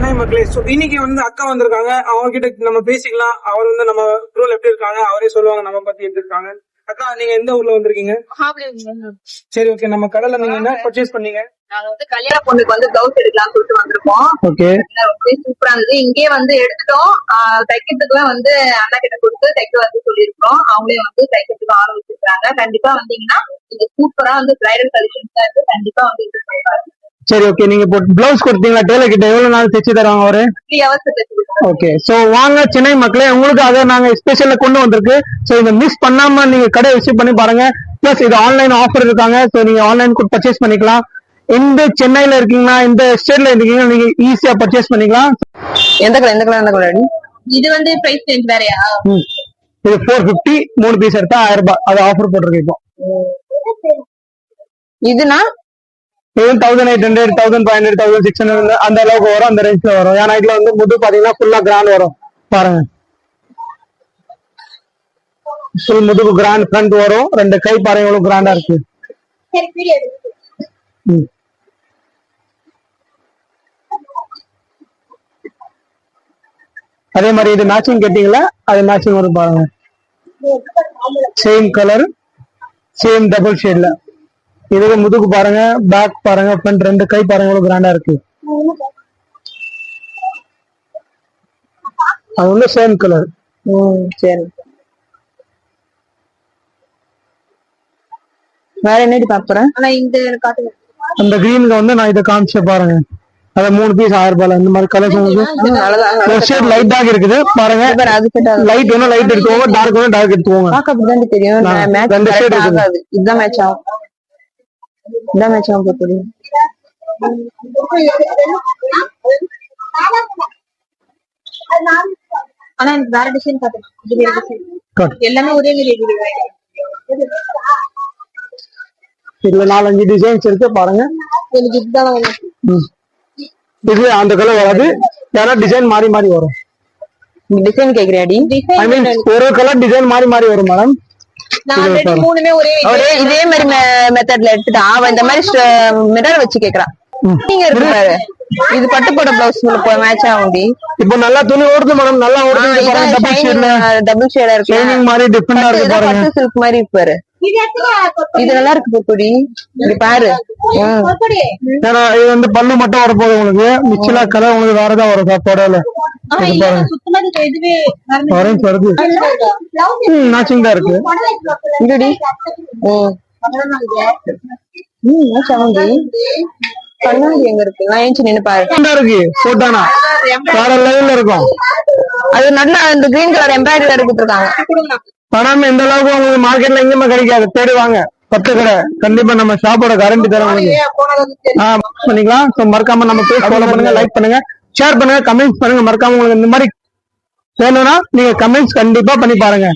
சென்னை மக்களே, இன்னைக்கு அக்கா வந்திருக்காங்க. அவங்க கிட்ட நம்ம பேசிக்கலாம். அவர் நம்ம ரூல் எப்படி இருக்காங்க அவரே சொல்லுவாங்க நம்ம பத்தி எப்படி இருக்காங்க. அக்கா, நீங்க எந்த ஊர்ல வந்திருக்கீங்க? சரி, ஓகே. நம்ம கடையில நீங்க என்ன பர்ச்சேஸ் பண்ணீங்க? நாங்க கல்யாண பொண்ணுக்கு பிளவுஸ் எடுக்கலாம்னு சொல்லிட்டு வந்திருக்கோம். ஓகே, சூப்பரா இருந்தது. இங்கே எடுத்துட்டோம். தைக்கிறதுக்குலாம் அண்ணா கிட்ட கொடுத்து தைக்க சொல்லியிருக்கோம். அவங்களே தைக்கிறதுக்கு ஆரம்பிச்சிருக்காங்க. கண்டிப்பா வந்தீங்கன்னா இது சூப்பரா பிரைடல் கலெக்ஷன்ஸ் தான் இருக்கு. கண்டிப்பா சரி, ஓகே. நீங்க பிளவுஸ் கொடுத்தீங்களா டெய்லர் கிட்ட? எவ்வளவு நாள் தைச்சு தருவாங்க அவரு? 3 hours தைச்சு. ஓகே. சோ வாங்க சென்னை மக்களே, உங்களுக்கு அதை நாங்க ஸ்பெஷல்ல கொண்டு வந்திருக்கு. சோ இதை மிஸ் பண்ணாம நீங்க கடை விசிட் பண்ணி பாருங்க. பிளஸ் இது ஆன்லைன் ஆஃபர் இருக்காங்க. சோ நீங்க ஆன்லைன் பர்ச்சேஸ் பண்ணிக்கலாம். எந்த சென்னையில இருக்கீங்கன்னா, இந்த ஸ்டேட்ல இருக்கீங்கன்னா நீங்க ஈஸியா பர்ச்சேஸ் பண்ணிக்கலாம். எந்த கலர் இது பிரைஸ் ரேஞ்ச் வேறயா? இது 450, 3 பீஸ் எடுத்தா 1000 ரூபாய். அது ஆஃபர் போட்டிருக்கு இப்போ. இதுனா 1800, 1500, 1600 அந்த அளவுக்கு வரும். அந்த ரேஞ்ச்ல வரும். ஏன்னா இதுல முது பாத்தீங்கன்னா ஃபுல்லா கிராண்ட் வரும். பாருங்க, ஃபுல் முதுகு கிராண்ட் ஃப்ரண்ட் வரும். 2 கை பாருங்க எவ்வளவு கிராண்டா இருக்கு. அதே மாதிரி இது மேட்சிங் கேட்டீங்களா, அது மேட்சிங் வரும். பாருங்க, சேம் கலர், சேம் டபுள் ஷேட்ல. இதுக்கு முதுகு பாருங்க, பேக் பாருங்க, ஃப்ரண்ட் 2 கை பாருங்க எவ்வளவு கிராண்டா இருக்கு. அது சேம் கலர். சரி, வேற என்னடி பாக்குறேன்? ஆனா இந்த காட்டுங்க. அந்த கிரீனுக்கு நான் இதை காமிச்ச பாருங்க. அத 3 பீஸ் 1000 ரூபாய். இந்த மாதிரி கலர்ஸ் ஷேட் லைட்டாக இருக்குது. பாருங்க, லைட் வேணும் லைட் எடுத்துக்கோங்க, டார்க் வேணும் டார்க் எடுத்துக்கோங்க. பாக்க அப்படிதான் தெரியும். ரெண்டு ஷேட் இருக்குது. இதுதான் மேட்ச் ஆகும். இதான் மேட்ச் ஆகும் போகுது. ஆனா எனக்கு வேற டிசைன் காட்டுங்க. இது வேற டிசைன். எல்லாமே ஒரே மாதிரி இருக்கு. இதுல 4-5 டிசைன்ஸ் இருக்கு. பாருங்க, எனக்கு இதுதான் வேணும். இது அந்த கலர் வராது. ஏன்னா டிசைன் மாறி மாறி வரும். டிசைன் கேக்குறியாடி? ஐ மீன் ஒரு கலர் டிசைன் மாறி மாறி வரும் மேடம். மூணுமே ஒரே இதே மாதிரி மெத்தட்ல எடுத்துட்டா அவன் இந்த மாதிரி மிரர் வச்சு கேக்குறான். நீங்க இருக்கு பாரு, இது பட்டு போட பிளவுஸ் மேட்ச் ஆகும்டி. இப்போ நல்லா துணி ஓடுது மேடம், நல்லா ஓடுது. டபுள் ஷேடா இருக்கு. ஷைனிங் மாதிரி டிஃபரெண்டா இருக்கு பாருங்க. பட்டு சில்க் மாதிரி இருக்கு பாரு. இது நல்லா இருக்கு பொடி. இப்படி பாரு. ஏன்னா இது பல்லு மட்டும் வர போகுது உங்களுக்கு. மிச்சலா கலர் உங்களுக்கு வேறதான் வரும் சாப்பாடுல. ஆரஞ்சு வருது. மேட்சிங் தான் இருக்கு. இதுடி கண்ணாடி எங்க இருக்கு? நான் ஏஞ்சி நின்னு பாரு. இருக்கு போட்டானா வேற லெவல்ல இருக்கும். அது நல்ல அந்த கிரீன் கலர் எம்ப்ராய்டரி வேற கொடுத்துருக்காங்க. பணம் எந்த அளவுக்கு உங்களுக்கு மார்க்கெட்ல எங்கேயுமே கிடைக்காது. தேடி வாங்க. 10 கடை கண்டிப்பா நம்ம ஷாப்போட கேரண்டி தரோம் பண்ணிக்கலாம். மறக்காம நம்ம பேஜ் ஃபாலோ பண்ணுங்க, லைக் பண்ணுங்க, ஷேர் பண்ணுங்க, கமெண்ட்ஸ் பண்ணுங்க. மறக்காம உங்களுக்கு இந்த மாதிரி வேணும்னா நீங்க கமெண்ட்ஸ் கண்டிப்பா பண்ணி பாருங்க.